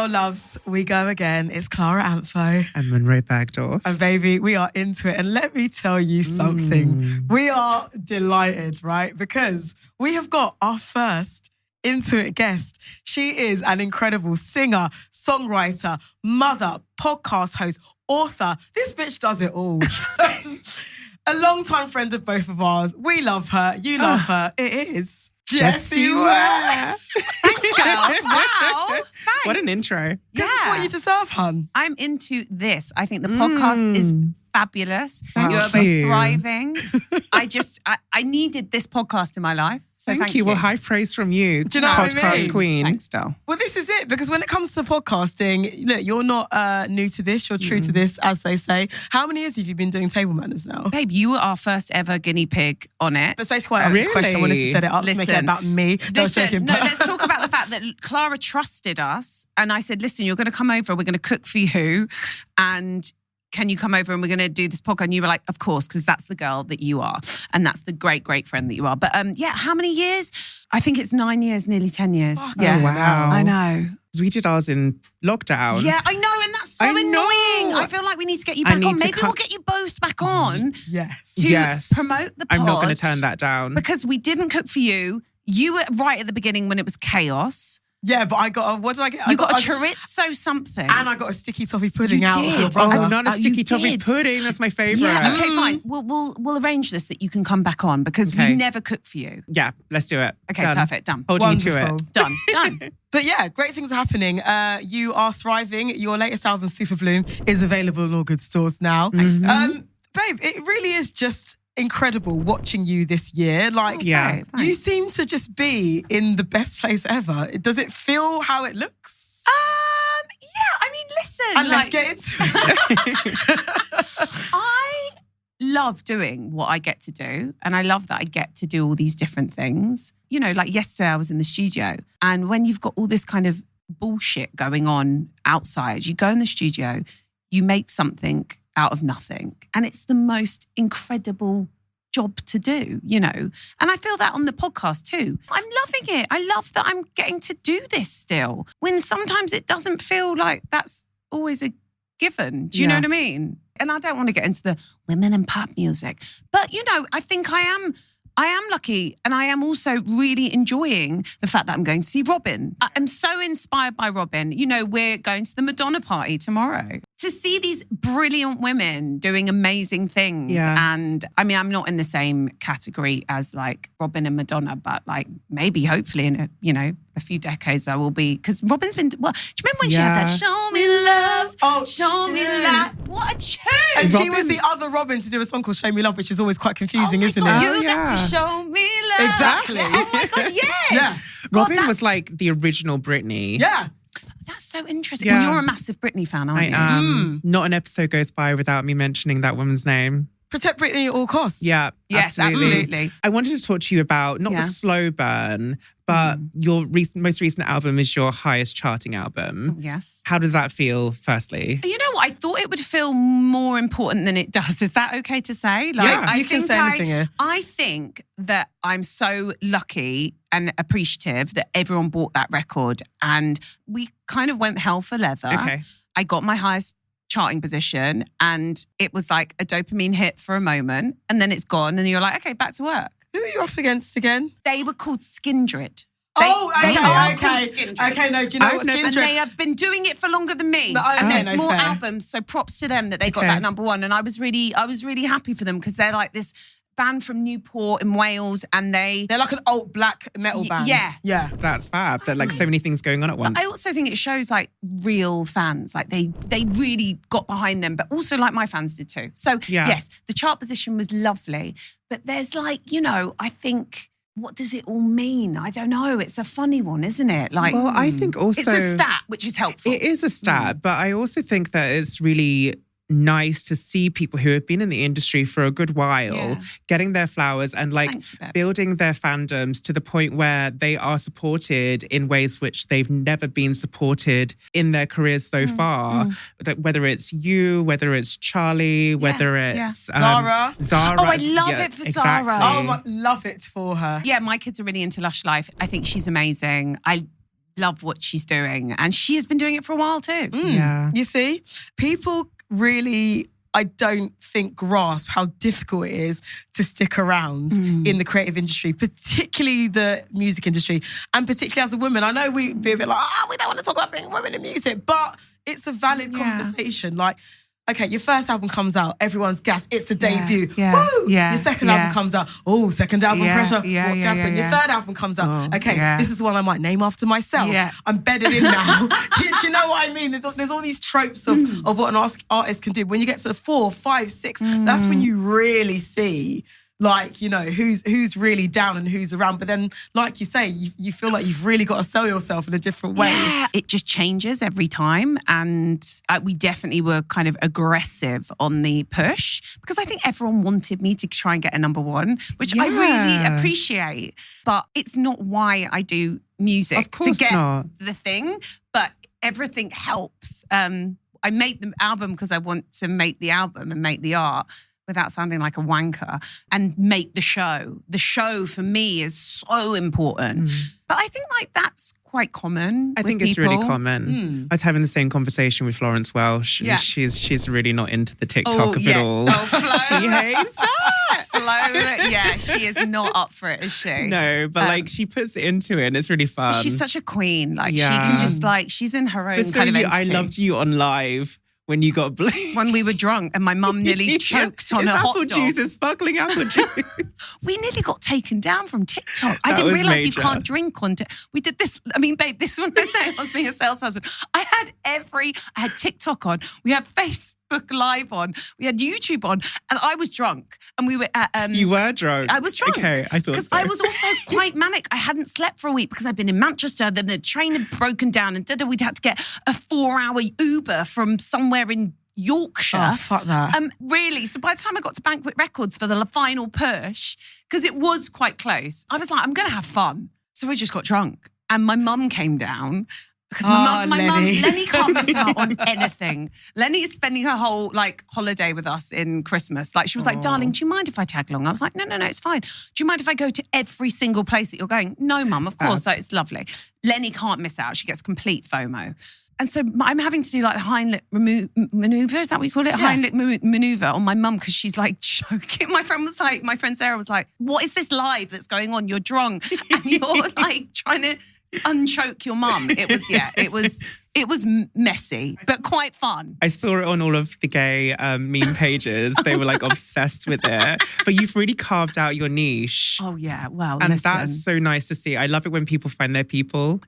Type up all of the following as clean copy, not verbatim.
Well, loves, we go again. It's Clara Antho. And Munroe Bagdorf. And baby, we are into it. And let me tell you something. We are delighted, right? Because we have got our first Into It guest. She is an incredible singer, songwriter, mother, podcast host, author. This bitch does it all. A long-time friend of both of ours. We love her. You love her. It is Jessie Ware. Thanks, girls. Wow. Thanks. What an intro. This is what you deserve, hun. I'm into this. I think the podcast is fabulous. Thank You're both you. thriving. I needed this podcast in my life. So Thank you. Well, high praise from you. Do you know what I podcast mean? queen. Thanks, doll. Well, this is it, because when it comes to podcasting, look, you're not new to this, you're true to this, as they say. How many years have you been doing table manners now? Babe, you were our first ever guinea pig on it. But basically, I asked this question, I wanted to set it up to make it about me. No, I was joking, but- Let's talk about the fact that Clara trusted us. And I said, listen, you're going to come over, we're going to cook for you. And can you come over and we're going to do this podcast? And you were like, of course, because that's the girl that you are. And that's the great, great friend that you are. But yeah, how many years? I think it's 9 years, nearly 10 years. Yeah. Oh, wow. I know. We did ours in lockdown. Yeah, I know. And that's so annoying. I feel like we need to get you back on. Maybe we'll get you both back on Yes. to promote the pod. I'm not going to turn that down. Because we didn't cook for you. You were right at the beginning when it was chaos. Yeah, but I got what did I get? You got a chorizo something. And I got a sticky toffee pudding You out. did. Of your brother. Oh, not a sticky you toffee did. pudding. That's my favourite. Yeah, okay, fine. We'll arrange this that you can come back on because we never cook for you. Yeah, let's do it. Okay, Done. perfect. Done. Holding you to Wonderful. it. Done. But yeah, great things are happening. You are thriving. Your latest album, Superbloom, is available in all good stores now. Thanks, babe, it really is just incredible watching you this year. Like, Yeah. you seem to just be in the best place ever. Does it feel how it looks? Yeah, I mean, listen. And let's get into it. I love doing what I get to do. And I love that I get to do all these different things. You know, like yesterday I was in the studio. And when you've got all this kind of bullshit going on outside, you go in the studio, you make something out of nothing. And it's the most incredible job to do, you know. And I feel that on the podcast too. I'm loving it. I love that I'm getting to do this still. When sometimes it doesn't feel like that's always a given. Do you know what I mean? And I don't want to get into the women in pop music. But, you know, I think I am lucky, and I am also really enjoying the fact that I'm going to see Robin. I'm so inspired by Robin. You know, we're going to the Madonna party tomorrow. To see these brilliant women doing amazing things. Yeah. And I mean, I'm not in the same category as like Robin and Madonna, but like maybe hopefully in a few decades I will be, because Robin's been, well, do you remember when she had that Show Me Love, Show Me Love? What a tune. And she Robin- was the other Robin to do a song called Show Me Love, which is always quite confusing, isn't God, it? you got to show me love. Exactly. Oh my God, yes. Yeah. Robin God, was like the original Britney. Yeah. That's so interesting. Yeah. And you're a massive Britney fan, aren't I you? am. Not an episode goes by without me mentioning that woman's name. Protect Britney at all costs. Yeah. Yes, absolutely. I wanted to talk to you about not the slow burn, but your most recent album is your highest charting album. Yes. How does that feel, firstly? You know what? I thought it would feel more important than it does. Is that okay to say? Like, Yeah, you can say anything here. I think that I'm so lucky and appreciative that everyone bought that record, and we kind of went hell for leather. Okay. I got my highest charting position, and it was like a dopamine hit for a moment, and then it's gone, and you're like, okay, back to work. Who are you up against again? They were called Skindred. Okay, are called Skindred. Okay, no, do you know I've what never- And Skindred? they have been doing it for longer than me. No, and okay, there's no, more fair. albums, so props to them that they got Okay. that number one. And I was really happy for them, because they're like this band from Newport in Wales, and They're like an alt black metal band. yeah. Yeah. That's fab. There are like so many things going on at once. I also think it shows like real fans, like they really got behind them, but also like my fans did too. So yes, the chart position was lovely, but there's like, you know, I think, what does it all mean? I don't know. It's a funny one, isn't it? Like, well, I think also it's a stat, which is helpful. It is a stat, but I also think that it's really nice to see people who have been in the industry for a good while getting their flowers and like Thank you, babe. building their fandoms to the point where they are supported in ways which they've never been supported in their careers so far. Whether it's you, whether it's Charlie, whether it's Zara. Zara. Oh, I love it for exactly. Zara. Oh, I love it for her. Yeah, my kids are really into Lush Life. I think she's amazing. I love what she's doing. And she has been doing it for a while too. Yeah. You see, people really, I don't think, grasp how difficult it is to stick around in the creative industry, particularly the music industry, and particularly as a woman. I know we be a bit like, we don't want to talk about being women in music, but it's a valid conversation. Like, okay, your first album comes out, everyone's gassed. It's a debut. Woo! Your second album comes out. Oh, second album pressure. What's happening? Your third album comes out. This is one I might name after myself. I'm bedded in now. do you know what I mean? There's all these tropes of what an artist can do. When you get to the 4, 5, 6, that's when you really see, like, you know, who's really down and who's around. But then, like you say, you feel like you've really got to sell yourself in a different way. Yeah, it just changes every time. And we definitely were kind of aggressive on the push because I think everyone wanted me to try and get a number 1, which I really appreciate. But it's not why I do music. Of course to get not. the thing, but everything helps. I made the album because I want to make the album and make the art without sounding like a wanker, and make the show. The show for me is so important. But I think like that's quite common. I think it's really common. I was having the same conversation with Florence Welsh. She's really not into the TikTok of it all. Flo. She hates it. Flo, she is not up for it, is she? No, but like she puts it into it and it's really fun. She's such a queen. Like she can just like, she's in her own kind of entity. I loved you on live. When you got blamed. When we were drunk and my mum nearly choked on a hot dog. Apple juice, it's sparkling apple juice. We nearly got taken down from TikTok. I didn't realise you can't drink on TikTok. We did this. I mean, babe, this is when I say I was being a salesperson. I had TikTok on. We had Facebook Live on. We had YouTube on. And I was drunk. And we were at... you were drunk? I was drunk. Okay, I thought so. Because I was also quite manic. I hadn't slept for a week because I'd been in Manchester. Then the train had broken down and we'd had to get a 4-hour Uber from somewhere in Yorkshire. Oh, fuck that. Really. So by the time I got to Banquet Records for the final push, because it was quite close, I was like, I'm going to have fun. So I just got drunk. And my mum came down. Because my mum, Lenny can't miss out on anything. Lenny is spending her whole holiday with us in Christmas. Like she was like, darling, do you mind if I tag along? I was like, no, it's fine. Do you mind if I go to every single place that you're going? No, mum, of course. So it's lovely. Lenny can't miss out. She gets complete FOMO. And so I'm having to do like the Heimlich maneuver. Is that what you call it? Yeah. Heimlich maneuver on my mum because she's like choking. My friend Sarah was like, what is this live that's going on? You're drunk and you're like trying to unchoke your mum. It was messy, but quite fun. I saw it on all of the gay meme pages. They were like obsessed with it. But you've really carved out your niche. Oh yeah, well, and that's so nice to see. I love it when people find their people.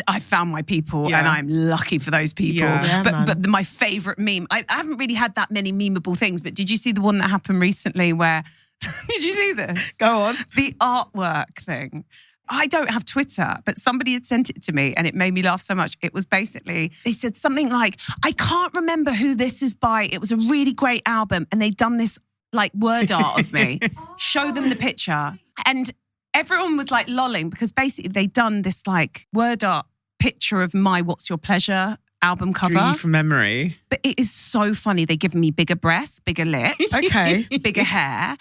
I found my people, and I'm lucky for those people. But my favourite meme. I haven't really had that many memeable things. But did you see the one that happened recently? Where did you see this? Go on. The artwork thing. I don't have Twitter, but somebody had sent it to me and it made me laugh so much. It was basically, they said something like, I can't remember who this is by. It was a really great album and they'd done this like word art of me. Show them the picture. And everyone was like lolling because basically they'd done this like word art picture of my What's Your Pleasure album cover. Dream from memory. But it is so funny. They give me bigger breasts, bigger lips, bigger hair.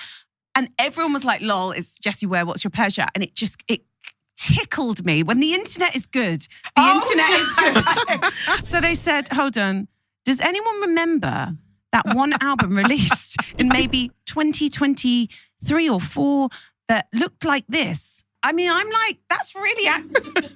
And everyone was like, lol, it's Jessie Ware, What's Your Pleasure? And it tickled me. When the internet is good, the internet is good. So they said, hold on, does anyone remember that one album released in maybe 2023 or 4 that looked like this? I mean, I'm like, that's really...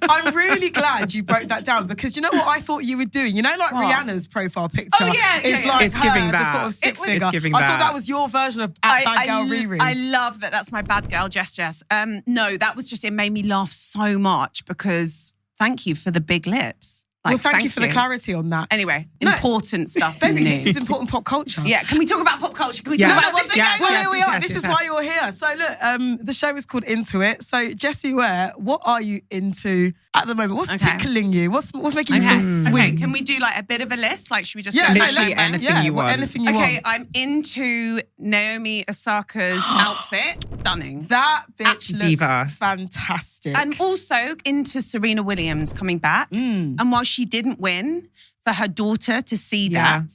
I'm really glad you broke that down because you know what I thought you were doing? You know, like Rihanna's profile picture? Oh, yeah. It's like it's giving that. Sort of stick figure. It's giving I thought that was your version of Bad Girl Riri. I love that. That's my Bad Girl Jess. No, that was just, it made me laugh so much because thank you for the big lips. Well, thank you for the clarity on that. Anyway, important stuff in the news. This is important pop culture. Yeah, can we talk about pop culture? Can we talk about what's Well, here we are. This is why you're here. So look, the show is called Into It. So Jessie Ware, what are you into at the moment? What's tickling you? What's making you feel sweet? Okay, can we do like a bit of a list? Like, should we just go literally anything you want? Anything you want. Okay, I'm into Naomi Osaka's outfit. Stunning. That bitch looks diva. Fantastic. And also into Serena Williams coming back. And while she didn't win, for her daughter to see that.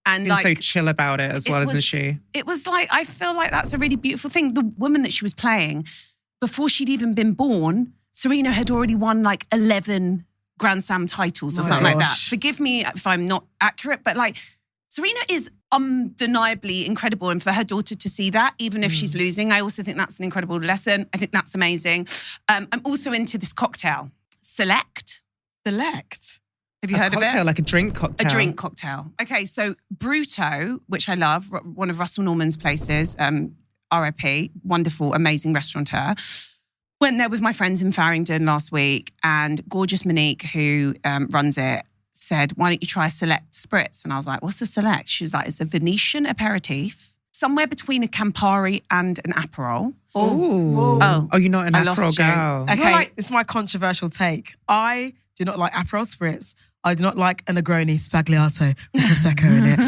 And like, so chill about it as well, isn't she? It was like, I feel like that's a really beautiful thing. The woman that she was playing, before she'd even been born, Serena had already won like 11 Grand Slam titles or My something like that. gosh. Forgive me if I'm not accurate, but like Serena is undeniably incredible. And for her daughter to see that, even if she's losing, I also think that's an incredible lesson. I think that's amazing. I'm also into this cocktail, Select. Select. Have you heard of it? Cocktail, like a drink cocktail. A drink cocktail. Okay, so Bruto, which I love, one of Russell Norman's places, RIP, wonderful, amazing restaurateur. Went there with my friends in Farringdon last week, and gorgeous Monique, who runs it, said, why don't you try a Select Spritz? And I was like, what's a Select? She's like, it's a Venetian aperitif, somewhere between a Campari and an Aperol. Oh, you're not an I lost Aperol you. girl. Okay, it's my controversial take. I do not like Aperol Spritz. I do not like a Negroni Spagliato with Prosecco in it.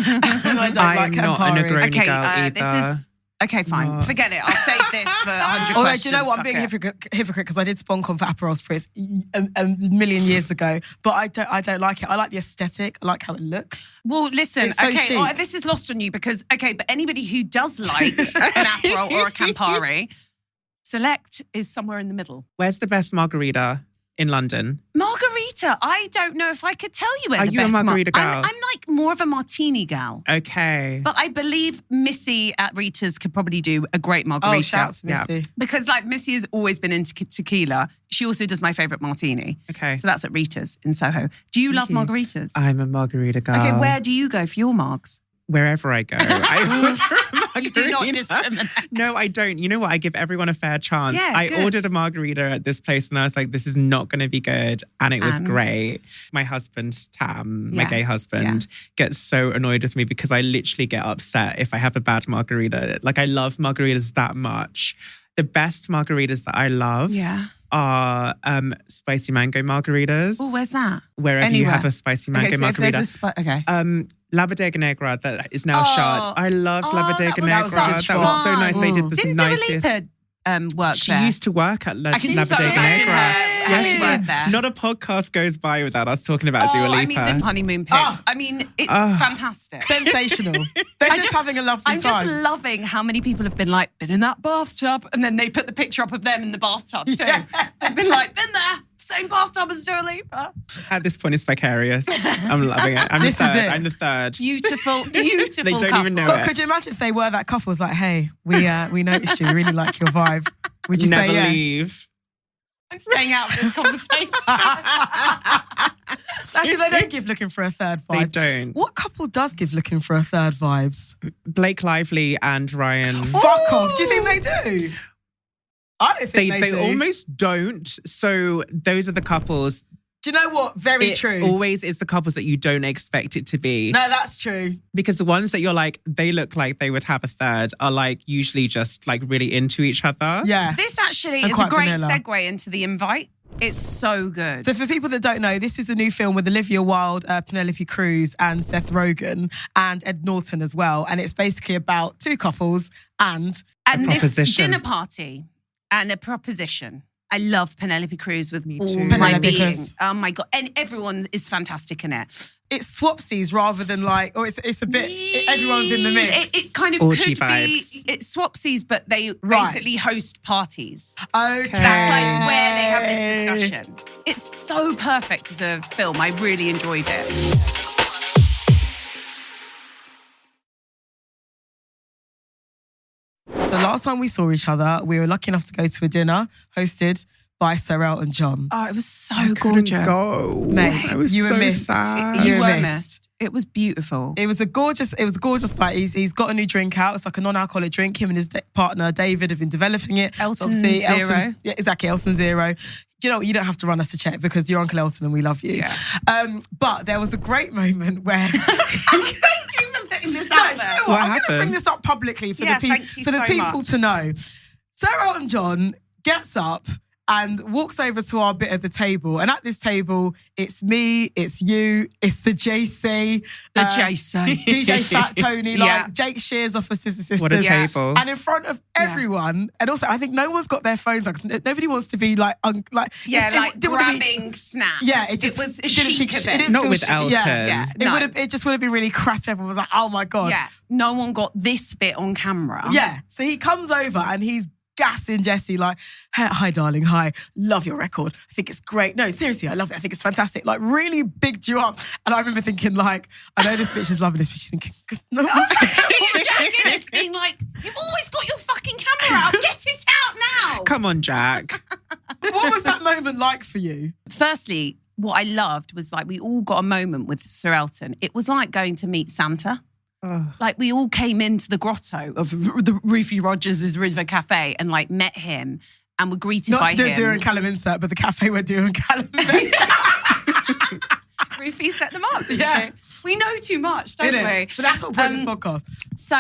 And I don't I'm like not a Campari. Negroni Okay, girl either. this is... Okay, fine. No. Forget it. I'll save this for 100 Although, questions. do you know what? I'm being Fuck it. hypocrite because I did SponCon for Aperol Spritz a million years ago, but I don't like it. I like the aesthetic. I like how it looks. Well, listen, It's so okay, chic. this is lost on you because, okay, but anybody who does like an Aperol or a Campari, Select is somewhere in the middle. Where's the best margarita in London? Margarita, I don't know if I could tell you where Are the you a best margarita gal? I'm like more of a martini gal. Okay. But I believe Missy at Rita's could probably do a great margarita. Oh, shout out to Missy. Because like Missy has always been into tequila. She also does my favourite martini. Okay. So that's at Rita's in Soho. Do you love you. margaritas? I'm a margarita girl. Okay, where do you go for your margs? Wherever I go, I order a You do not margarita. discriminate. No, I don't. You know what? I give everyone a fair chance. Yeah, I good. ordered a margarita at this place and I was like, this is not going to be good. And it was And? great. My husband, Tam, my Yeah, gay husband, gets so annoyed with me because I literally get upset if I have a bad margarita. Like, I love margaritas that much. The best margaritas that I love are spicy mango margaritas. Oh, where's that? Wherever you Anywhere. have a spicy mango Okay, so if margarita. there's a okay. La Bodega Negra that is now Oh. shut. I loved La Oh, Bodega that was Negra. such That was so fun. nice. They did this Didn't nicest. Dua Lipa work She there? used to work at La I can so Bodega imagine Negra. her having she worked did. there. Not a podcast goes by without us talking about Dua Lipa. I mean, the honeymoon pics. I mean, it's fantastic. Sensational. They're just having a lovely I'm time. just loving how many people have been like, been in that bathtub, and then they put the picture up of them in the bathtub too. Yeah. They've been like, been there, same bathtub as Dua Lipa. At this point, it's vicarious. I'm loving it. I'm This is the third. it. I'm the third. Beautiful, beautiful They don't couple. even know God, it. could you imagine if they were that couple? It's like, hey, we noticed you. We really like your vibe. Would you Never say yes? leave. I'm staying out of this conversation. Actually, they don't give looking for a third They vibes. don't. What couple does give looking for a third vibes? Blake Lively and Ryan. Fuck off. Do you think they do? I don't think they do. almost don't. So those are the couples. Do you know what? Very It true. always is the couples that you don't expect it to be. No, that's true. Because the ones that you're like, they look like they would have a third are like usually just like really into each other. Yeah. This actually And is a quite great vanilla. segue into the invite. It's so good. So for people that don't know, this is a new film with Olivia Wilde, Penelope Cruz and Seth Rogen and Ed Norton as well. And it's basically about two couples and and this proposition. dinner party and a proposition. I love Penelope Cruz with all too. my Penelope being. Cruz. Oh my God. And everyone is fantastic in it. it's swapsies rather than like, or it's a bit, everyone's in the mix. It kind of Orgy could vibes. be, it's swapsies, but they Right. basically host parties. Okay. That's like where they have this discussion. It's so perfect as a film. I really enjoyed it. So last time we saw each other, we were lucky enough to go to a dinner hosted by Sir Elton John. Oh, it was so Couldn't gorgeous. go. Mate, I was you were so missed. sad. You You were missed. missed. It was beautiful. It was a gorgeous night. He's got a new drink out. It's like a non-alcoholic drink. Him and his partner David have been developing it. Elton Obviously, Zero. Yeah, exactly, Elton Zero. Do you know what? You don't have to run us a check because you're Uncle Elton and we love you. Yeah. But there was a great moment where Thank you for putting this No, out do you there. know what? What I'm going to bring happened? this up publicly for Yeah, the thank you for the so people much. to know. Sir Elton John gets up and walks over to our bit of the table. And at this table, it's me, it's you, it's the JC. The JC. DJ Fat Tony, Yeah. like Jake Shears off of Sister Sisters. What a Yeah. table. And in front of everyone, and also I think no one's got their phones on 'cause nobody wants to be like, Yeah, it like didn't wanna be- grabbing snaps. Yeah, it just was a didn't chic think- it event. didn't Not feel with shit. Elton. Yeah. No. It just would have been really crass. Everyone was like, oh my God. Yeah, no one got this bit on camera. Yeah. So he comes over and he's gassing Jessie, like, hi, darling, hi, love your record. I think it's great. No, seriously, I love it. I think it's fantastic. Like, really bigged you up. And I remember thinking, like, I know this bitch is loving this, but she's thinking, no. Jack Innes being like, you've always got your fucking camera out. Get it out now. Come on, Jack. What was that moment like for you? Firstly, what I loved was like we all got a moment with Sir Elton. It was like going to meet Santa. Like we all came into the grotto of the Rufy Rogers' River Cafe and like met him and were greeted by him. Not to do a Doing Callum insert, but the cafe where Doing Callum Rufy set them up, didn't she? We know too much, don't we? But that's what point this podcast. So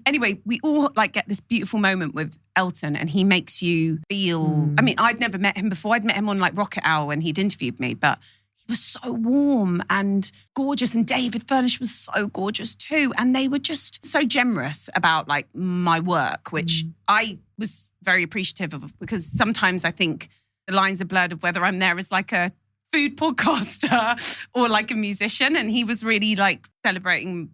anyway, we all like get this beautiful moment with Elton and he makes you feel, I mean, I'd never met him before. I'd met him on like Rocket Hour when he'd interviewed me, but he was so warm and gorgeous, and David Furnish was so gorgeous too. And they were just so generous about like my work, which I was very appreciative of, because sometimes I think the lines are blurred of whether I'm there as like a food podcaster or like a musician. And he was really like celebrating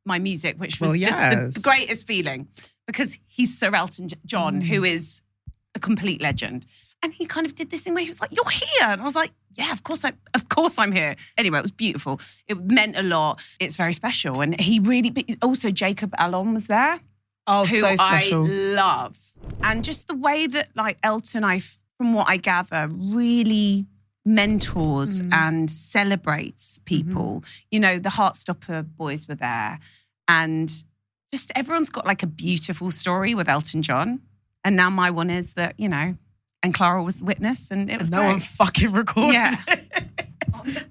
my music, which was just the greatest feeling, because he's Sir Elton John, who is a complete legend. And he kind of did this thing where he was like, "You're here," and I was like, "Yeah, of course I'm here." Anyway, it was beautiful. It meant a lot. It's very special, and he really. But also, Jacob Allon was there. Oh, who so special. I love, and just the way that like Elton, from what I gather, really mentors and celebrates people. You know, the Heartstopper boys were there, and just everyone's got like a beautiful story with Elton John. And now my one is that, you know. And Clara was the witness, and it was no one fucking recorded it.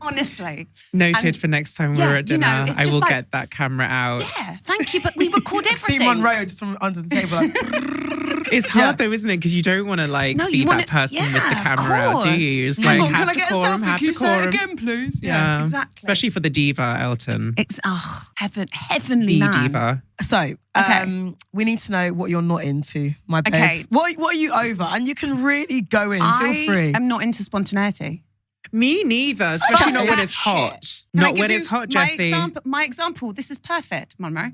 Honestly. Noted for next time we're at dinner. You know, I will get that camera out. Yeah, thank you. But we record everything. See Munroe just from under the table. Like, it's hard though, isn't it? Because you don't want to like be that person with the camera out, do you? It's like, can I get a selfie? Can you say it again, please? Yeah, exactly. Especially for the diva, Elton. Heavenly man. Diva. So, we need to know what you're not into, my babe. Okay. What are you over? And you can really go in. Feel free. I'm not into spontaneity. Me neither, especially not when it's hot. Not when it's hot, Jessie. My example, this is perfect, Munroe.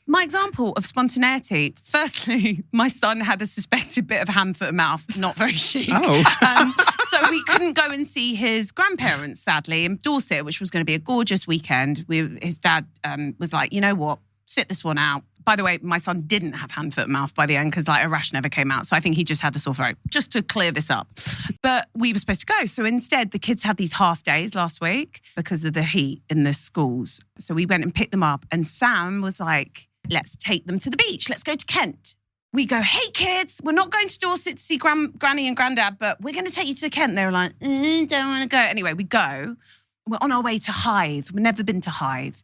My example of spontaneity, firstly, my son had a suspected bit of hand, foot and mouth, not very chic. So we couldn't go and see his grandparents, sadly, in Dorset, which was going to be a gorgeous weekend. His dad was like, you know what, sit this one out. By the way, my son didn't have hand, foot and mouth by the end because like a rash never came out. So I think he just had a sore throat, just to clear this up. But we were supposed to go. So instead, the kids had these half days last week because of the heat in the schools. So we went and picked them up. And Sam was like, let's take them to the beach. Let's go to Kent. We go, hey kids, we're not going to Dorset to see Granny and Grandad, but we're going to take you to Kent. They were like, don't want to go. Anyway, we go. We're on our way to Hythe. We've never been to Hythe.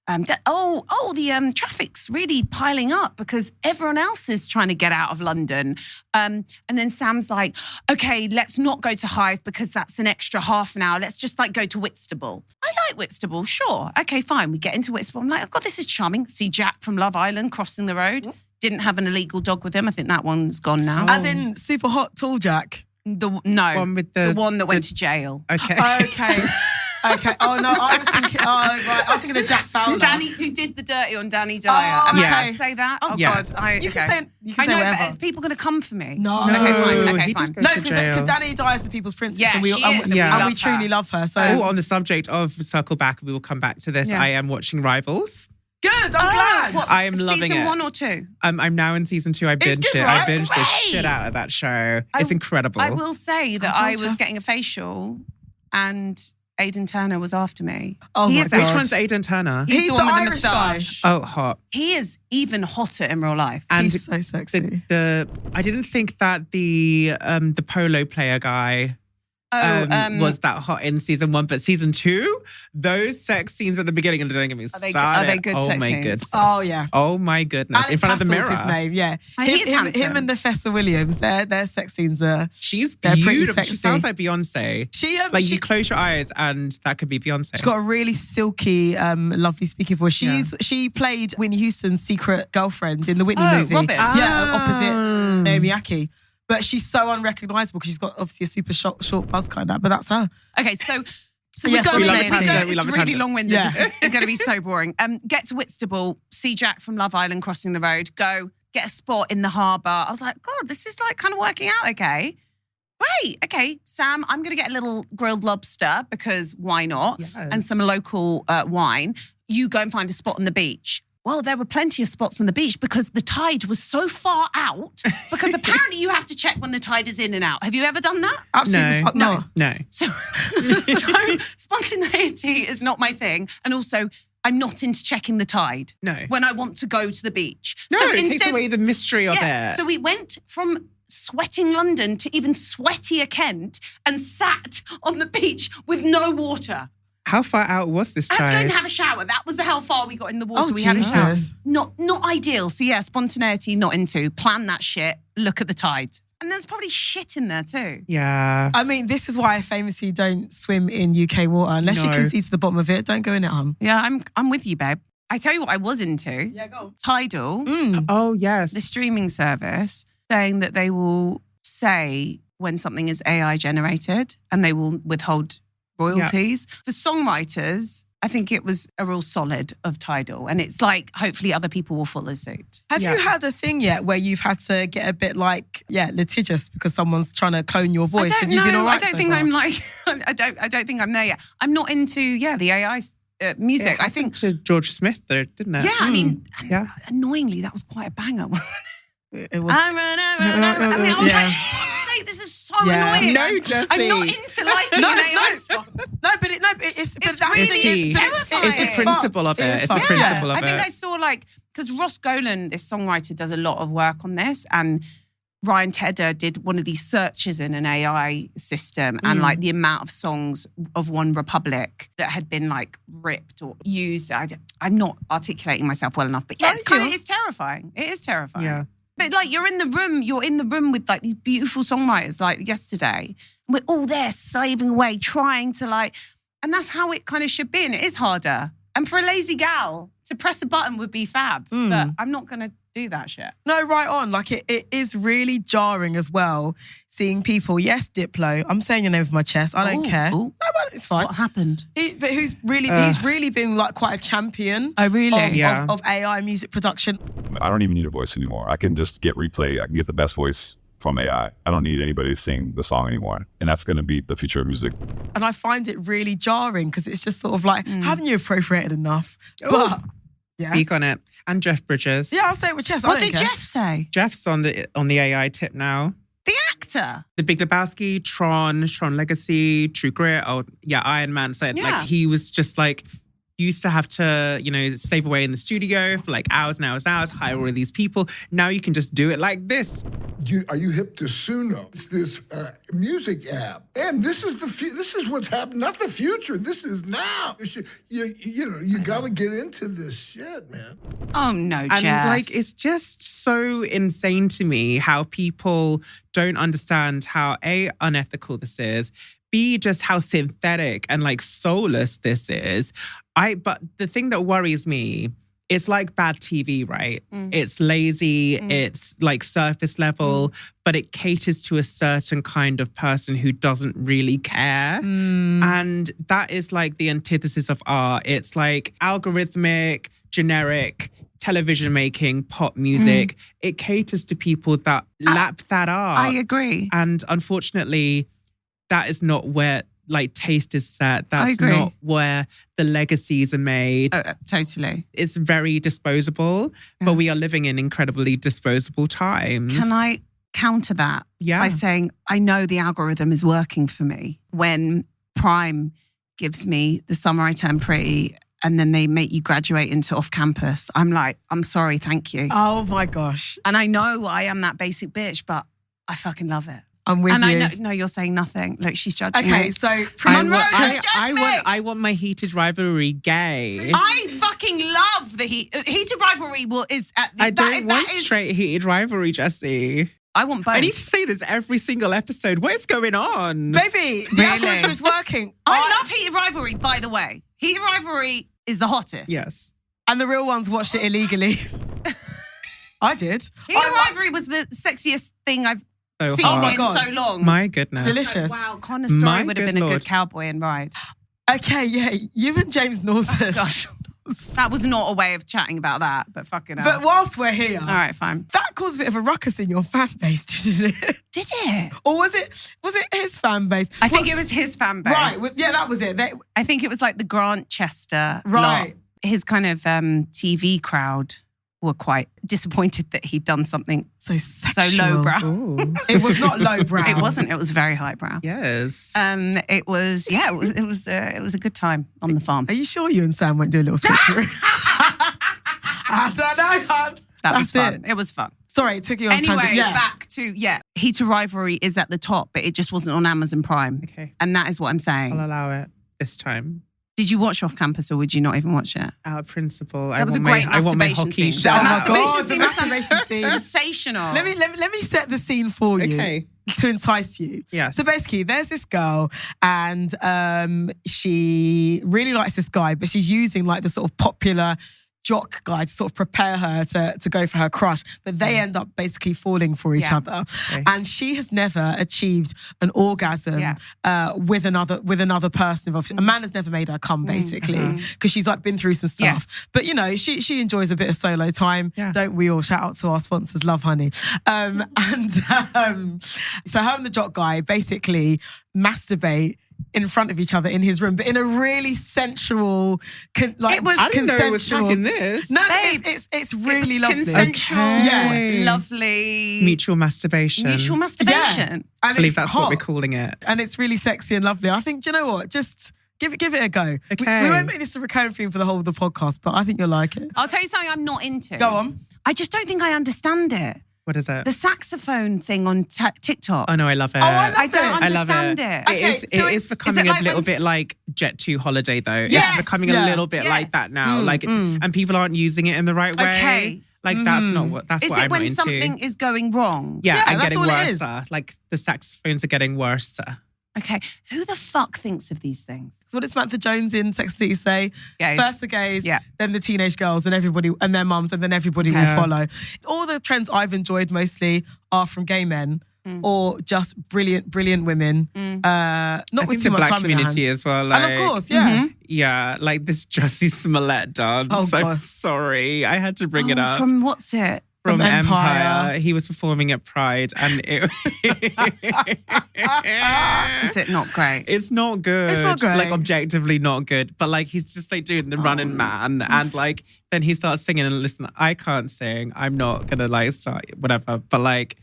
The traffic's really piling up because everyone else is trying to get out of London. And then Sam's like, okay, let's not go to Hythe because that's an extra half an hour. Let's just like go to Whitstable. I like Whitstable, sure. Okay, fine. We get into Whitstable. I'm like, oh God, this is charming. See Jack from Love Island crossing the road. Didn't have an illegal dog with him. I think that one's gone now. As in super hot tall Jack? The one that went to jail. Okay. Okay. Oh no, I was thinking. Oh right, I was thinking of Jack Fowler. Danny, who did the dirty on Danny Dyer. Am I allowed to say that? Oh yes. God, you can say I know, whatever. but is people going to come for me? No. Okay, fine. No, because Danny Dyer is the people's princess, Yeah, and we truly love her. So, on the subject of circle back, we will come back to this. I am watching Rivals. Good, I'm glad. I am loving it. Season 1 or 2? I'm now in season 2. I binged it. Right? I binged the shit out of that show. It's incredible. I will say that I was getting a facial and Aidan Turner was after me. Oh my God. Which one's Aidan Turner? He's the one with the Irish moustache. Oh, hot. He is even hotter in real life. And he's so sexy. I didn't think that the polo player guy was that hot in season 1, but season 2, those sex scenes at the beginning, and don't get me started. Are they good sex my scenes? goodness. Oh yeah. Oh my goodness. Alex in front of the mirror. His name, yeah. Him and Nefessa Williams, their sex scenes are. She's they're pretty beautiful. sexy. She sounds like Beyonce. You close your eyes and that could be Beyonce. She's got a really silky, lovely speaking voice. She played Whitney Houston's secret girlfriend in the Whitney movie. Robin. Yeah, opposite Naomi Aki. But she's so unrecognisable because she's got obviously a super short buzz kind of. But that's her. Okay, so yes, we love go. a tangent. We love a It's really tangent. long-winded. Yeah. This is going to be so boring. Get to Whitstable, see Jack from Love Island crossing the road. Go get a spot in the harbour. I was like, God, this is like kind of working out okay. Great. Okay, Sam, I'm going to get a little grilled lobster because why not? Yes. And some local wine. You go and find a spot on the beach. Well, there were plenty of spots on the beach because the tide was so far out. Because apparently you have to check when the tide is in and out. Have you ever done that? Absolutely fuck no. No. So spontaneity is not my thing. And also, I'm not into checking the tide. No. When I want to go to the beach. No, so it takes away the mystery of it. So we went from sweating London to even sweatier Kent and sat on the beach with no water. How far out was this I had to go tide? and have a shower. That was how far we got in the water. Oh, we had a shower. Jesus. Not ideal. So yeah, spontaneity, not into. Plan that shit. Look at the tide. And there's probably shit in there too. Yeah. I mean, this is why I famously don't swim in UK water. Unless you No. can see to the bottom of it, don't go in it, hon. Yeah, I'm with you, babe. I tell you what I was into. Yeah, go. Tidal, Oh, yes. the streaming service, saying that they will say when something is AI generated and they will withhold royalties. For songwriters, I think it was a real solid of Tidal. And it's like, hopefully other people will follow suit. Have Yeah. you had a thing yet where you've had to get a bit like, litigious because someone's trying to clone your voice? I Have don't you know. been all right I don't so think far? I'm like, I don't think I'm there yet. I'm not into, the AI music. I think, to George Smith, though, didn't it? yeah, I mean, Yeah. annoyingly, that was quite a banger, wasn't It was. I was like, Yeah. for fuck's sake, this is so Yeah. annoying. No, Jessie. I'm not into liking No, an AI no. song. It's It's that really thing is- terrifying. It's the principle of it. It's the fucked. principle I of think it. I saw because Ross Golan, this songwriter, does a lot of work on this, and Ryan Tedder did one of these searches in an AI system, and like the amount of songs of One Republic that had been like ripped or used. I'm not articulating myself well enough, but yeah, it's terrifying. It is terrifying. Yeah. But like you're in the room with like these beautiful songwriters like yesterday. And we're all there slaving away, trying to and that's how it kind of should be. And it is harder. And for a lazy gal to press a button would be fab. But I'm not going to do that shit. No, right on. Like it is really jarring as well seeing people. Yes, Diplo. I'm saying your name with my chest. I don't care. Ooh. No, but it's fine. What happened? But he's really been like quite a champion. Oh, really? Of AI music production. I don't even need a voice anymore. I can just get replay. I can get the best voice from AI. I don't need anybody to sing the song anymore. And that's going to be the future of music. And I find it really jarring because it's just sort of like, haven't you appropriated enough? But yeah. Speak on it. And Jeff Bridges. Yeah, I'll say it with chest. What I don't did care. Jeff say? Jeff's on the AI tip now. The actor? The Big Lebowski, Tron Legacy, True Grit, Iron Man said like he was just like used to have to, slave away in the studio for like hours and hours, hire all of these people. Now you can just do it like this. Are you hip to Suno? It's this music app, and this is this is what's happening. Not the future. This is now. You got to get into this shit, man. Oh no, Jeff. And it's just so insane to me how people don't understand how unethical this is. B, just how synthetic and like soulless this is. But the thing that worries me, it's like bad TV, right? It's lazy, it's like surface level, but it caters to a certain kind of person who doesn't really care. And that is like the antithesis of art. It's like algorithmic, generic, television making, pop music. It caters to people that lap that art. I agree. And unfortunately, that is not where like taste is set. That's agree. not where the legacies are made. Totally. It's very disposable, but we are living in incredibly disposable times. Can I counter that by saying, I know the algorithm is working for me. When Prime gives me The Summer I Turned Pretty and then they make you graduate into off campus, I'm like, I'm sorry, thank you. Oh my gosh. And I know I am that basic bitch, but I fucking love it. I'm with and you. I know you're saying nothing. Look, she's judging Okay, me. so Munroe, don't judge me. I want my heated rivalry gay. I fucking love the heated rivalry. Is at the, I don't want straight heated rivalry, Jessie. I want both. I need to say this every single episode. What is going on? baby, the algorithm is working. I love heated rivalry, by the way. Heated rivalry is the hottest. Yes. And the real ones watched it illegally. I did. Heated rivalry was the sexiest thing I've So seen hot. in God. so long. My goodness. Delicious. Wow, Connor Story My would have good been a Lord. good cowboy and ride. Okay, yeah, you and James Norton. Gosh. That was not a way of chatting about that, but fucking hell. But whilst we're here, All right, fine. that caused a bit of a ruckus in your fan base, didn't it? Did it? Or was it his fan base? I think it was his fan base. Right, yeah, that was it. I think it was like the Grantchester Right. lot. His kind of TV crowd were quite disappointed that he'd done something so so sexual. lowbrow. Ooh. It was not lowbrow. It wasn't. It was very highbrow. Yes. It was. Yeah. It was a good time on the farm. Are you sure you and Sam won't do a little switcheroo? I don't know, hon. That was That's fun. It was fun. Sorry, it took you on a Anyway, tangent. Yeah. back to Heater Rivalry is at the top, but it just wasn't on Amazon Prime. Okay. And that is what I'm saying. I'll allow it this time. Did you watch Off Campus or would you not even watch it? Out of principle. That was a great I want my masturbation hockey scene. shot. Oh my masturbation God, the scene was masturbation scene. Sensational. Let me set the scene for you. Okay. To entice you. Yes. So basically, there's this girl and she really likes this guy, but she's using like the sort of popular jock guy to sort of prepare her to go for her crush. But they end up basically falling for each other. Okay. And she has never achieved an orgasm with another person involved. A man has never made her come, basically, because she's like been through some stuff. Yes. But you know, she enjoys a bit of solo time. Yeah. Don't we all? Shout out to our sponsors, Love Honey. So her and the jock guy basically masturbate in front of each other in his room, but in a really sensual, It was- I didn't know it was consensual- back in this. No, Babe, it's really lovely. Consensual, Okay. lovely, Mutual masturbation. mutual masturbation. And I believe it's that's hot. what we're calling it. And it's really sexy and lovely. I think, do you know what? Just give it a go. Okay. We won't make this a recurring theme for the whole of the podcast, but I think you'll like it. I'll tell you something I'm not into. Go on. I just don't think I understand it. What is it? The saxophone thing on TikTok. Oh no, I love it. Oh, I love I don't it. I love understand it. it. Okay, It is becoming like a little when bit like Jet 2 Holiday though. Yes, It's becoming yeah. a little bit like that now. And people aren't using it in the right way. Okay. Like that's not what Is what it I'm when not into. something is going wrong? Yeah, Yeah, and that's getting all it is. worse. Like the saxophones are getting worse. Okay. Who the fuck thinks of these things? So what did Samantha Jones in Sex and the City say? Gays. First the gays, Yeah. then the teenage girls and everybody and their mums, and then everybody will Yeah. follow. All the trends I've enjoyed mostly are from gay men or just brilliant Mm. women. Not I with think too the much black time in their community hands. as well. Like, And of course, yeah. Yeah, like this Jussie Smollett dance. Oh, I'm God. sorry. I had to bring it up. From what's it? From Empire. Empire. He was performing at Pride and it Is it not great? It's not good. It's not great. Like objectively not good. But like he's just like doing the running man. And like then he starts singing and listen, I can't sing. I'm not gonna like start whatever. But like,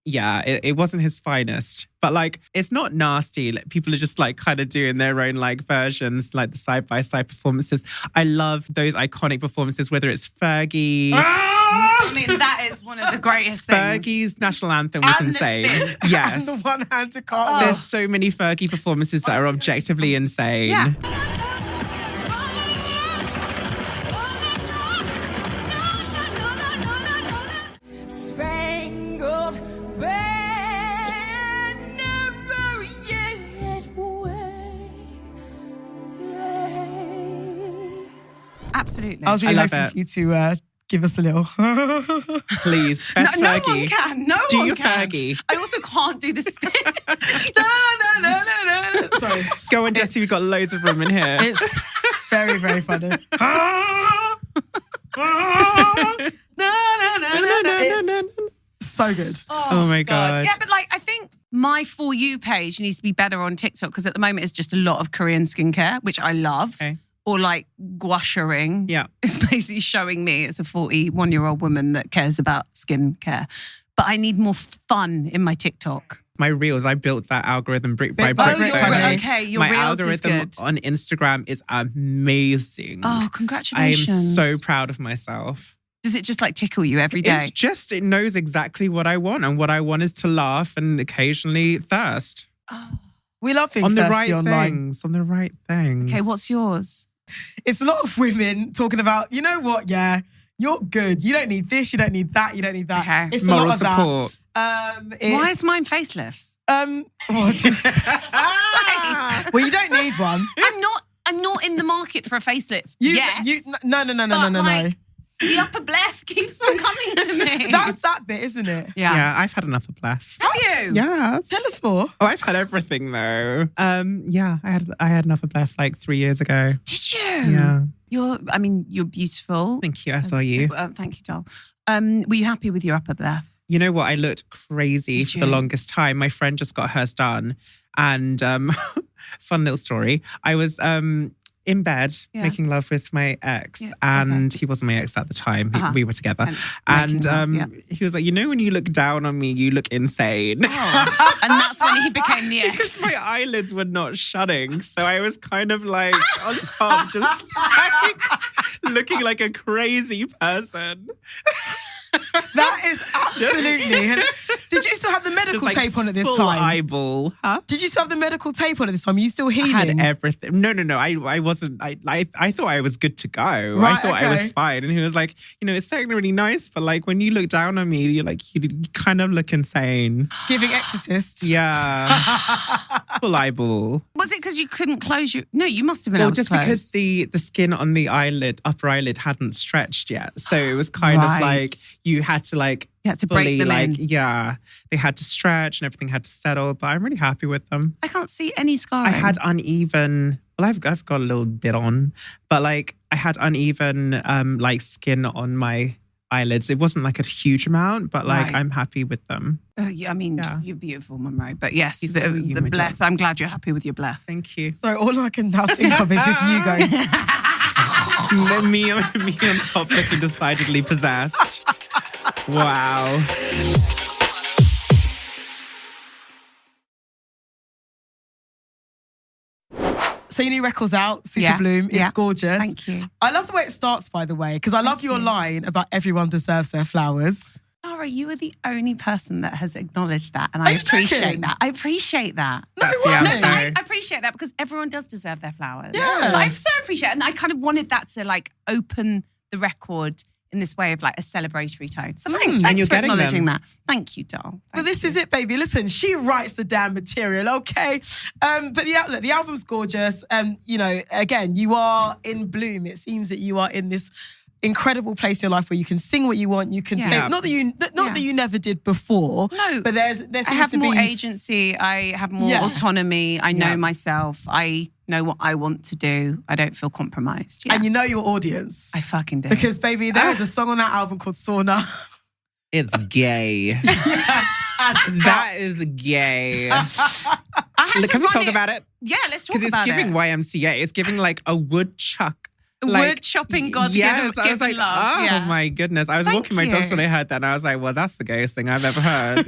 yeah, it wasn't his finest. But like it's not nasty. Like, people are just like kind of doing their own like versions, like the side-by-side performances. I love those iconic performances, whether it's Fergie. I mean, that is one of the greatest things. Fergie's national anthem was And the insane. spin. Yes. And the one hand to Carla. There's so many Fergie performances that are objectively insane. Yeah. Spangled banner yet wave. Absolutely. I was really I love hoping it. for you to give us a little. Please. Best no Fergie. one can. No Do one your can. Fergie. I also can't do the spin. No. Sorry. Go on, Jessie. We've got loads of room in here. It's very, very funny. It's so good. Oh my God. Yeah, but like I think my For You page needs to be better on TikTok because at the moment it's just a lot of Korean skincare, which I love. Okay. Or like gua sharing. Yeah. It's basically showing me as a 41-year-old woman that cares about skincare. But I need more fun in my TikTok. My reels, I built that algorithm brick by Bit brick. by brick, though. okay. Okay, your My reels is algorithm good. on Instagram is amazing. Oh, I am congratulations. so proud of myself. Does it just like tickle you every day? It's just, it knows exactly what I want. And what I want is to laugh and occasionally thirst. We love being On the thirsty right online. things. On the right things. Okay, what's yours? It's a lot of women talking about, you know what, yeah, you're good. You don't need this, you don't need that, you don't need that. Okay. It's Moral a lot of support. that. Why is mine facelifts? What? Well, you don't need one. I'm not in the market for a facelift. No. But, like, the upper blef keeps on coming to me. That's that bit, isn't it? Yeah, I've had enough of blef. Have you? Yeah. Tell us more. Oh, I've had everything though. Yeah, I had enough of blef like 3 years ago. Did you? Yeah. You're beautiful. Thank you. I saw you. Thank you, doll. Were you happy with your upper left? You know what? I looked crazy for the longest time. My friend just got hers done. And fun little story. I was in bed making love with my ex, and he wasn't my ex at the time. We were together. And he was like, you know, when you look down on me, you look insane. Oh. And that's when he became the ex. Because my eyelids were not shutting. So I was kind of like on top, just like looking like a crazy person. That is absolutely. Did you still have the medical tape on at this full time? Eyeball. Huh? Did you still have the medical tape on at this time? Are you still healing? I had everything. No. I wasn't. I thought I was good to go. Right, I thought I was fine. And he was like, you know, it's certainly really nice, but like when you look down on me, you're like, you kind of look insane. Giving exorcists. Yeah. Full eyeball. Was it because you couldn't close your... No, you must have been able to just close. because the skin on the upper eyelid hadn't stretched yet. So it was kind of like you had to like... You had to break them in. Yeah, they had to stretch and everything had to settle, but I'm really happy with them. I can't see any scarring. I had uneven... Well, I've got a little bit on, but like I had uneven like skin on my eyelids. It wasn't like a huge amount, but like I'm happy with them. Yeah, I mean, you're beautiful, Munroe. But yes, He's the so you, my bleth. I'm glad you're happy with your bleth. Thank you. So all I can now think of is just you going... me on top looking decidedly possessed. Wow. So your new record's out, Superbloom. It's gorgeous. Thank you. I love the way it starts, by the way, because I love your line about everyone deserves their flowers. Clara, you are the only person that has acknowledged that, and I appreciate that. I appreciate that. No, I appreciate that because everyone does deserve their flowers. Yeah. I so appreciate it, and I kind of wanted that to like open the record in this way of like a celebratory tone. So thanks for acknowledging that. Thank you, doll. But this is it, baby. Listen, she writes the damn material, okay? But the album's gorgeous. You know, again, you are in bloom. It seems that you are in this incredible place in your life where you can sing what you want. You can say not that you never did before. No, but there seems I have to more be agency. I have more autonomy. I know myself. I know what I want to do. I don't feel compromised. Yeah. And you know your audience. I fucking do. Because, baby, there is a song on that album called Sauna. It's gay. That is gay. Can we talk about it? Yeah, let's talk about it. Because it's giving YMCA. It's giving like a woodchuck. Wood chopping God. Yes, I was like, love. oh my goodness. I was walking my dogs when I heard that, and I was like, well, that's the gayest thing I've ever heard.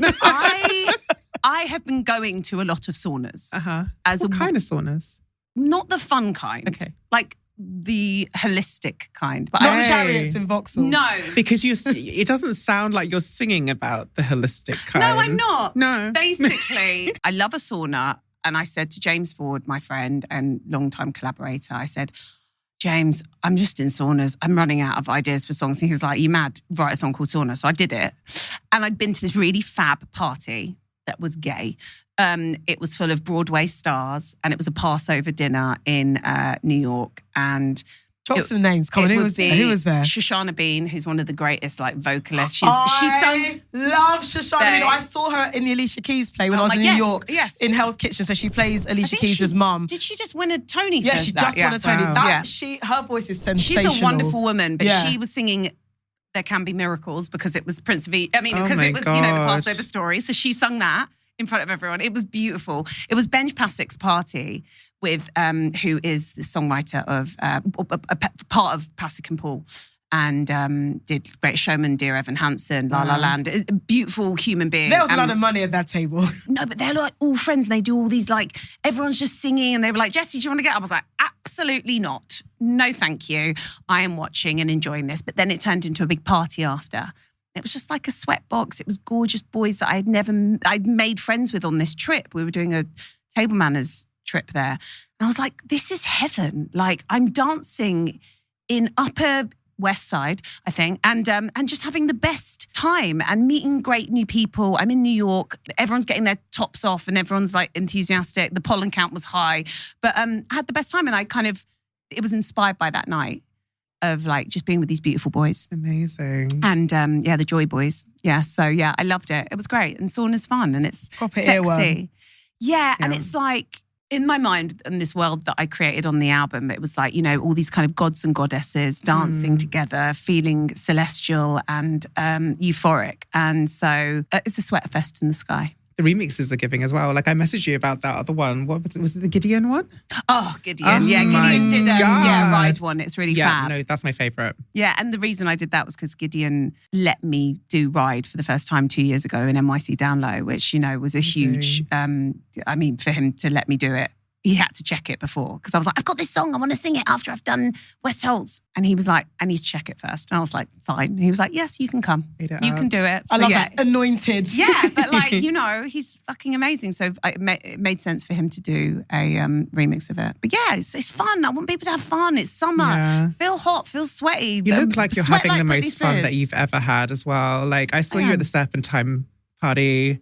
I have been going to a lot of saunas. What kind of saunas? Not the fun kind. Okay. Like the holistic kind. But Not chariots in Vauxhall. No. Because it doesn't sound like you're singing about the holistic kind. No, I'm not. No. Basically, I love a sauna. And I said to James Ford, my friend and longtime collaborator, I said, James, I'm just in saunas. I'm running out of ideas for songs. And he was like, you mad? Write a song called Sauna. So I did it. And I'd been to this really fab party that was gay. It was full of Broadway stars, and it was a Passover dinner in New York. And drop some names. Come on, who was there? Shoshana Bean, who's one of the greatest like vocalists. I love Shoshana Bean. I saw her in the Alicia Keys play when I was in New York. Yes. In Hell's Kitchen. So she plays Alicia Keys' mum. Did she just win a Tony? Yeah, she just won a Tony. Wow. Her voice is sensational. She's a wonderful woman, but she was singing There Can Be Miracles because it was Prince of because it was, you know, the Passover story. So she sung that in front of everyone. It was beautiful. It was Benj Pasik's party with who is the songwriter of part of Pasik and Paul, and did Great Showman, Dear Evan Hansen, La La Land. A beautiful human being. There was a lot of money at that table. No, but they're like all friends. And they do all these like everyone's just singing, and they were like, Jessie, do you want to get up? I was like, absolutely not. No, thank you. I am watching and enjoying this. But then it turned into a big party after. It was just like a sweatbox. It was gorgeous boys that I'd made friends with on this trip. We were doing a table manners trip there. And I was like, this is heaven. Like I'm dancing in Upper West Side, I think, and just having the best time and meeting great new people. I'm in New York. Everyone's getting their tops off and everyone's like enthusiastic. The pollen count was high. But I had the best time, and it was inspired by that night of like just being with these beautiful boys. Amazing. And the Joy Boys. Yeah, so yeah, I loved it. It was great. And sauna's fun and it's proper sexy. earworm. Yeah, and it's like, in my mind, in this world that I created on the album, it was like, you know, all these kind of gods and goddesses dancing together, feeling celestial and euphoric. And so it's a sweat fest in the sky. The remixes are giving as well. Like I messaged you about that other one. What was it? The Gideon one? Oh, Gideon. Gideon did a Ride one. It's really fab. No, that's my favourite. Yeah, and the reason I did that was because Gideon let me do Ride for the first time 2 years ago in NYC Down Low, which, you know, was a huge, for him to let me do it. He had to check it before because I was like, I've got this song, I want to sing it after I've done West Holtz. And he was like, I need to check it first. And I was like, fine. He was like, yes, you can come. You can do it. I love that. Anointed. Yeah, but like, you know, he's fucking amazing. So it made sense for him to do a remix of it. But yeah, it's fun. I want people to have fun. It's summer. Yeah. Feel hot, feel sweaty. You look like you're having the most fun that you've ever had as well. Like I saw you at the Serpentine party.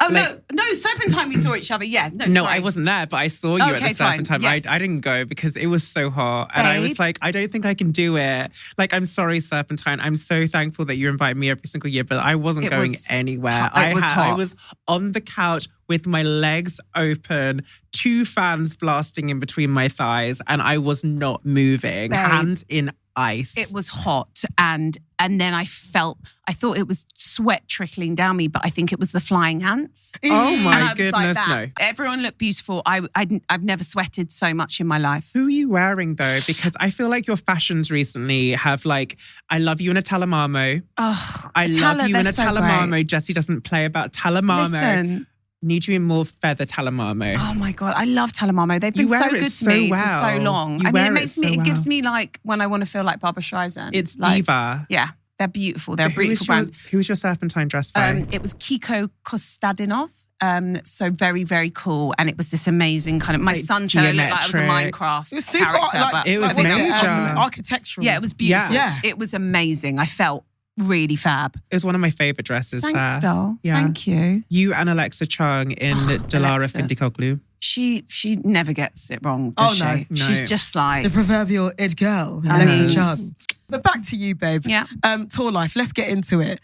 Oh, like, no, Serpentine, we saw each other. Yeah, no, I wasn't there, but I saw you at the Serpentine. Yes. I didn't go because it was so hot. And I was like, I don't think I can do it. Like, I'm sorry, Serpentine. I'm so thankful that you invite me every single year, but I wasn't going anywhere. It was hot. I was on the couch with my legs open, 2 fans blasting in between my thighs, and I was not moving. Hands in ice. It was hot, and then I thought it was sweat trickling down me, but I think it was the flying ants. Oh my goodness, no. Everyone looked beautiful. I've never sweated so much in my life. Who are you wearing though? Because I feel like your fashions recently have like, I love you in a Talamamo. Oh, I love you in a Talamamo. Jessie doesn't play about Talamamo. Listen. Need you in more feather Talamamo. Oh my God, I love Talamamo. They've been so good to me for so long. I mean, it gives me like when I want to feel like Barbara Streisand. It's like, diva. Yeah, they're beautiful. They're a beautiful brand. Who was your Serpentine dress by? It was Kiko Kostadinov. So very, very cool. And it was this amazing kind of, my son said I looked like I was a Minecraft character. It was major. Architectural. Yeah, it was beautiful. Yeah. It was amazing. I felt really fab. It was one of my favourite dresses. Thanks, doll. Yeah. Thank you. You and Alexa Chung in Dilara Findikoglu. She never gets it wrong, does she? No. She's just like the proverbial it girl, Alexa Chung. But back to you, babe. Yeah. Tour life. Let's get into it.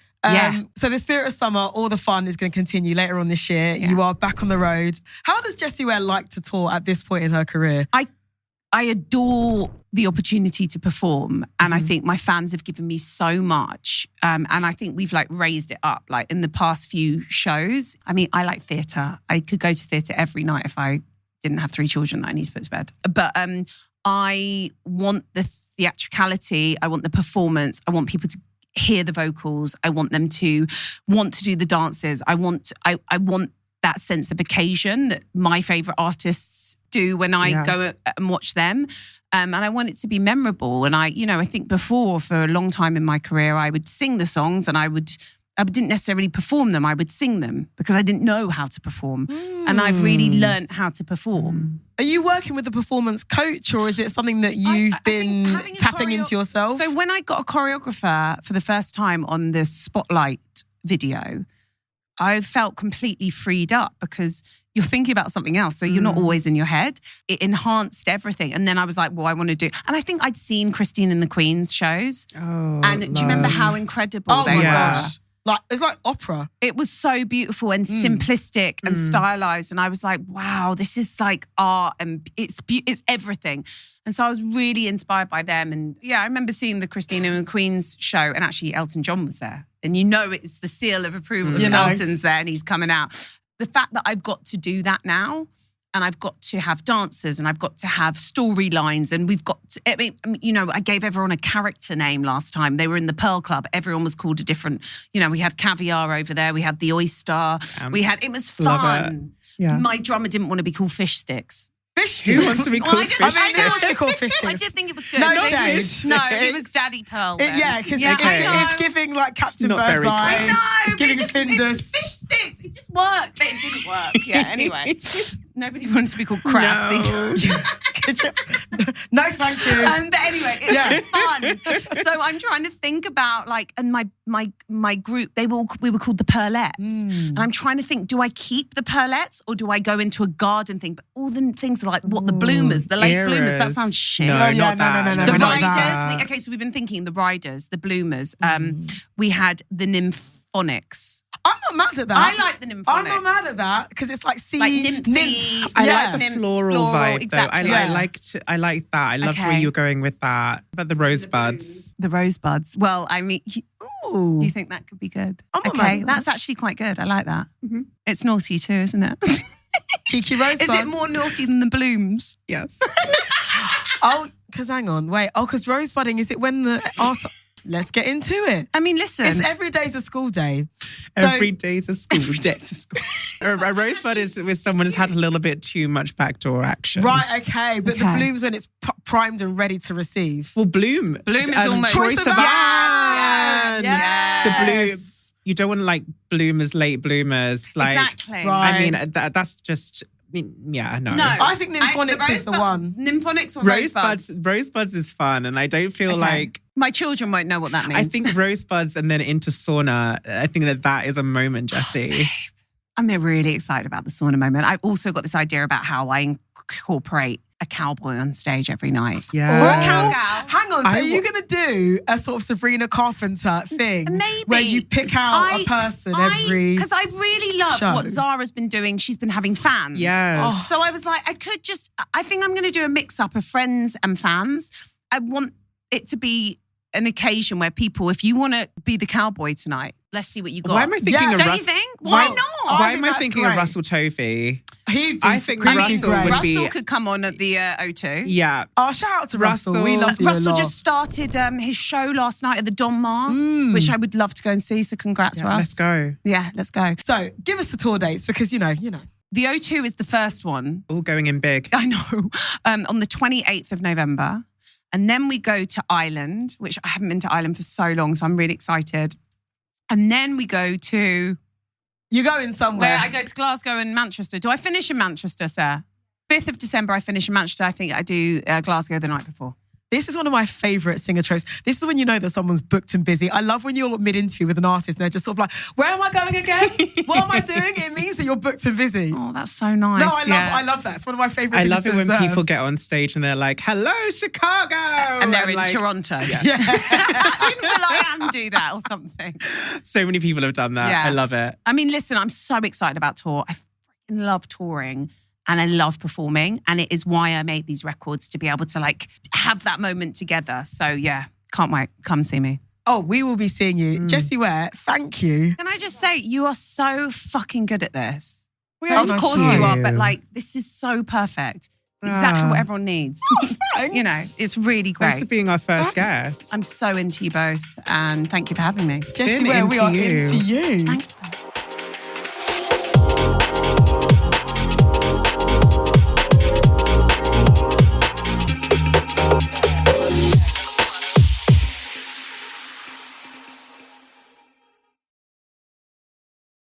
So the spirit of summer, all the fun is going to continue later on this year. Yeah. You are back on the road. How does Jessie Ware like to tour at this point in her career? I adore the opportunity to perform, and I think my fans have given me so much, and I think we've like raised it up like in the past few shows. I mean, I like theatre. I could go to theatre every night if I didn't have 3 children that I need to put to bed. But I want the theatricality, I want the performance, I want people to hear the vocals, I want them to want to do the dances, I want that sense of occasion that my favourite artists do when I go and watch them. And I want it to be memorable. And I think before, for a long time in my career, I would sing the songs and I didn't necessarily perform them. I would sing them because I didn't know how to perform. And I've really learnt how to perform. Are you working with a performance coach, or is it something that you've been tapping into yourself? So when I got a choreographer for the first time on the Spotlight video, I felt completely freed up because you're thinking about something else. So you're not always in your head. It enhanced everything. And then I was like, well, I want to do... And I think I'd seen Christine and the Queen's shows. Oh, and do you remember how incredible they were? Gosh. Like, it's like opera. It was so beautiful and simplistic and stylized. And I was like, wow, this is like art and it's everything. And so I was really inspired by them. And yeah, I remember seeing the Christina and the Queen's show, and actually Elton John was there. And it's the seal of approval that Elton's there and he's coming out. The fact that I've got to do that now, and I've got to have dancers and I've got to have storylines, and we've got to, I gave everyone a character name last time. They were in the Pearl Club. Everyone was called a different, we had Caviar over there. We had the Oyster. It was fun. Yeah. My drummer didn't want to be called Fish Sticks. Fish Sticks? Who wants to be called Fish Sticks? I wants to be called Fish Sticks. I did think it was good. No shade. No, it was Daddy Pearl. Then. Because it's giving like Captain Bird's Eye. It's giving Findus. Fish Sticks. It just worked. It didn't work. Yeah, anyway. Nobody wants to be called Crabs. No, thank you. But anyway, it's just fun. So I'm trying to think about and my group, we were called the Pearlettes. And I'm trying to think, do I keep the Pearlettes or do I go into a garden thing? But all the things are like, what, the Bloomers, the late Bloomers, that sounds shit. No, not that. The Riders, so we've been thinking the Riders, the Bloomers. We had the Nymphonics. I'm not mad at that. I like the nymphonics. I'm not mad at that because it's like sea Like nymphy. I Yeah. like the Nymphs, floral vibe, exactly. though. I like that. I love where Okay. you're going with that. But the rosebuds. The rosebuds. Well, I mean, Ooh. do you think that could be good? I'm not mad Okay, at that. that's actually quite good. I like that. It's naughty too, isn't it? Cheeky rosebud. Is it more naughty than the blooms? Yes. Oh, because hang on, wait. Oh, because rosebudding, is it when the arse... Let's get into it. I mean, listen. It's every day's a school day. So, Every day's a school day. A rosebud is with someone who's had a little bit too much backdoor action. right, okay. But the Okay. bloom's when it's primed and ready to receive. Well, bloom. Bloom is almost- Choice of Yes, Anne. yes. The bloom. Yes. You don't want like bloomers, late bloomers. Like, Exactly. Right. I mean, that's just, yeah, no. No. I think nymphonics is the rosebud- one. Nymphonics or Rosebuds, rosebuds? rosebuds is fun, and I don't feel Okay. like. My children won't know what that means. I think rosebuds and then into sauna. I think that is a moment, Jessie. I'm really excited about the sauna moment. I've also got this idea about how I incorporate a cowboy on stage every night. Yeah. Or a cowgirl. Hang on, so I are you going to do a sort of Sabrina Carpenter thing? Maybe. Where you pick out a person every... Because I really love show. what Zara's been doing. She's been having fans. Yes. Oh. So I was like, I think I'm going to do a mix up of friends and fans. I want it to be an occasion where people, if you want to be the cowboy tonight, let's see what you got. Why am I thinking Yeah, of Don't Russ? you think? Why not? Why am I that's thinking great. of Russell Tovey? I think really Russell great. would be- Russell could come on at the O2. Yeah. Oh, shout out to Russell. Russell. We love you Russell a lot. just started his show last night at the Don Mar, which I would love to go and see. So congrats, Yeah, Russ. let's go. Yeah, let's go. So give us the tour dates because, you know. The O2 is the first one. All going in big. I know. On the 28th of November. And then we go to Ireland, which I haven't been to Ireland for so long, so I'm really excited. And then we go to... You're going somewhere. Where I go to Glasgow and Manchester. Do I finish in Manchester, sir? 5th of December, I finish in Manchester. I think I do Glasgow the night before. This is one of my favourite singer tropes. This is when you know that someone's booked and busy. I love when you're mid-interview with an artist and they're just sort of like, where am I going again? What am I doing? It means that you're booked and busy. Oh, that's so nice. No, I love that. It's one of my favourite I things love to it when observe. people get on stage and they're like, hello, Chicago. And they're in like, Toronto. Yeah. Will I am do that or something? So many people have done that. Yeah. I love it. I mean, listen, I'm so excited about tour. I freaking love touring and I love performing. And it is why I made these records, to be able to like have that moment together. So yeah, can't wait. Come see me. Oh, we will be seeing you. Jessie Ware, thank you. Can I just say, you are so fucking good at this. We had a Of nice course time. you are, but like, this is so perfect. It's exactly what everyone needs. Thanks. You know, it's really Thanks for great. being our first guest. I'm so into you both and thank you for having me. Jessie Been Ware, we into are you. into you. Thanks.